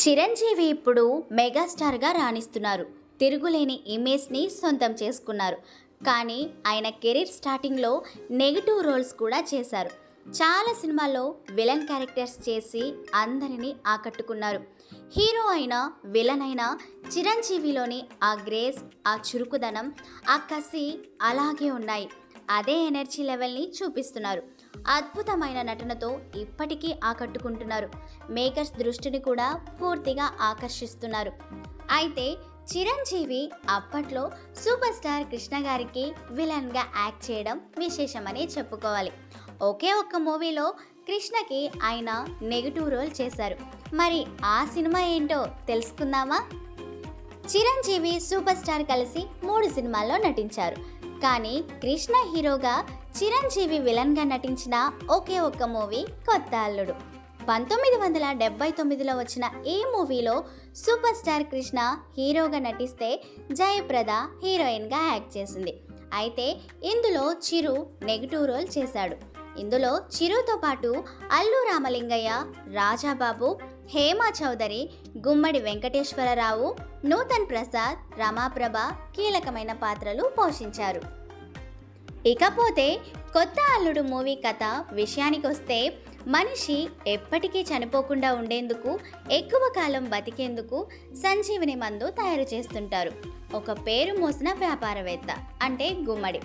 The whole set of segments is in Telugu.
చిరంజీవి ఇప్పుడు మెగాస్టార్గా రాణిస్తున్నారు. తిరుగులేని ఇమేజ్ని సొంతం చేసుకున్నారు. కానీ ఆయన కెరీర్ స్టార్టింగ్లో నెగిటివ్ రోల్స్ కూడా చేశారు. చాలా సినిమాల్లో విలన్ క్యారెక్టర్స్ చేసి అందరినీ ఆకట్టుకున్నారు. హీరో అయినా విలన్ అయినా చిరంజీవిలోని ఆ గ్రేస్, ఆ చురుకుదనం, ఆ కసి అలాగే ఉన్నాయి. అదే ఎనర్జీ లెవెల్ని చూపిస్తున్నారు. అద్భుతమైన నటనతో ఇప్పటికీ ఆకట్టుకుంటున్నారు. మేకర్స్ దృష్టిని కూడా పూర్తిగా ఆకర్షిస్తున్నారు. అయితే చిరంజీవి అప్పట్లో సూపర్ స్టార్ కృష్ణ గారికి విలన్గా యాక్ట్ చేయడం విశేషమని చెప్పుకోవాలి. ఒకే ఒక్క మూవీలో కృష్ణకి ఆయన నెగిటివ్ రోల్ చేశారు. మరి ఆ సినిమా ఏంటో తెలుసుకుందామా? చిరంజీవి సూపర్ స్టార్ కలిసి 3 సినిమాల్లో నటించారు. కానీ కృష్ణ హీరోగా, చిరంజీవి విలన్గా నటించిన ఒకే ఒక్క మూవీ కొత్త అల్లుడు. 1979లో వచ్చిన ఈ మూవీలో సూపర్ స్టార్ కృష్ణ హీరోగా నటిస్తే జయప్రద హీరోయిన్గా యాక్ట్ చేసింది. అయితే ఇందులో చిరు నెగిటివ్ రోల్ చేశాడు. ఇందులో చిరుతో పాటు అల్లు రామలింగయ్య, రాజాబాబు, హేమా చౌదరి, గుమ్మడి వెంకటేశ్వరరావు, నూతన్ ప్రసాద్, రమాప్రభ కీలకమైన పాత్రలు పోషించారు. ఇకపోతే కొత్త అల్లుడు మూవీ కథ విషయానికొస్తే, మనిషి ఎప్పటికీ చనిపోకుండా ఉండేందుకు, ఎక్కువ కాలం బతికేందుకు సంజీవిని మందు తయారు చేస్తుంటారు. ఒక పేరు మోసిన వ్యాపారవేత్త అంటే గుమ్మడి.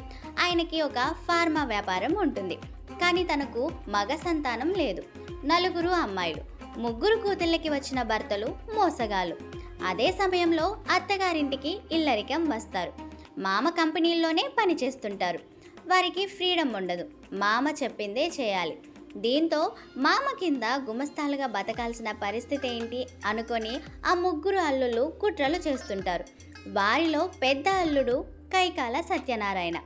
ఆయనకి ఒక ఫార్మా వ్యాపారం ఉంటుంది. కానీ తనకు మగ సంతానం లేదు. 4 అమ్మాయిలు, 3 కూతుళ్ళకి వచ్చిన భర్తలు మోసగాళ్ళు. అదే సమయంలో అత్తగారింటికి ఇల్లరికం వస్తారు. మామ కంపెనీల్లోనే పనిచేస్తుంటారు. వారికి ఫ్రీడమ్ ఉండదు. మామ చెప్పిందే చేయాలి. దీంతో మామ కింద గుమస్తాలుగా బతకాల్సిన పరిస్థితి ఏంటి అనుకొని ఆ 3 అల్లుళ్ళు కుట్రలు చేస్తుంటారు. వారిలో పెద్ద అల్లుడు కైకాల సత్యనారాయణ.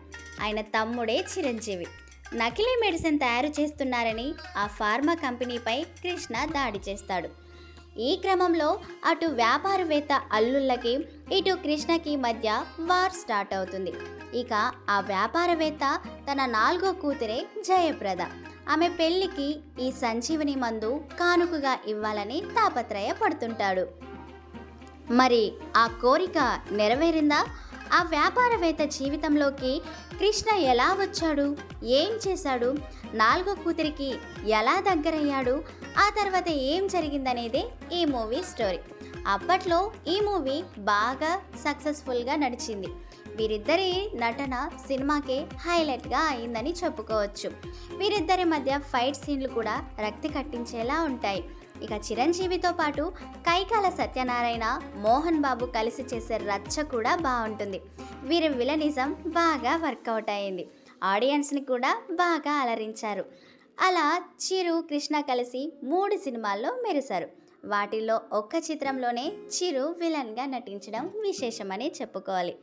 ఆయన తమ్ముడే చిరంజీవి. నకిలీ మెడిసిన్ తయారు చేస్తున్నారని ఆ ఫార్మా కంపెనీపై కృష్ణ దాడి చేస్తాడు. ఈ క్రమంలో అటు వ్యాపారవేత్త అల్లుళ్ళకి, ఇటు కృష్ణకి మధ్య వార్ స్టార్ట్ అవుతుంది. ఇక ఆ వ్యాపారవేత్త తన 4వ కూతురే జయప్రద. ఆమె పెళ్లికి ఈ సంజీవని మందు కానుకగా ఇవ్వాలని తాపత్రయపడుతుంటాడు. మరి ఆ కోరిక నెరవేరిందా? ఆ వ్యాపారవేత్త జీవితంలోకి కృష్ణ ఎలా వచ్చాడు, ఏం చేశాడు, 4వ కూతురికి ఎలా దగ్గరయ్యాడు, ఆ తర్వాత ఏం జరిగిందనేదే ఈ మూవీ స్టోరీ. అప్పట్లో ఈ మూవీ బాగా సక్సెస్ఫుల్గా నడిచింది. వీరిద్దరి నటన సినిమాకే హైలైట్గా అయిందని చెప్పుకోవచ్చు. వీరిద్దరి మధ్య ఫైట్ సీన్లు కూడా రక్తి కట్టించేలా ఉంటాయి. ఇక చిరంజీవితో పాటు కైకాల సత్యనారాయణ, మోహన్ బాబు కలిసి చేసే రచ్చ కూడా బాగుంటుంది. వీరి విలనిజం బాగా వర్కౌట్ అయింది. ఆడియన్స్ని కూడా బాగా అలరించారు. అలా చిరు, కృష్ణ కలిసి 3 సినిమాల్లో మెరిశారు. వాటిల్లో ఒక్క చిత్రంలోనే చిరు విలన్గా నటించడం విశేషమని చెప్పుకోవాలి.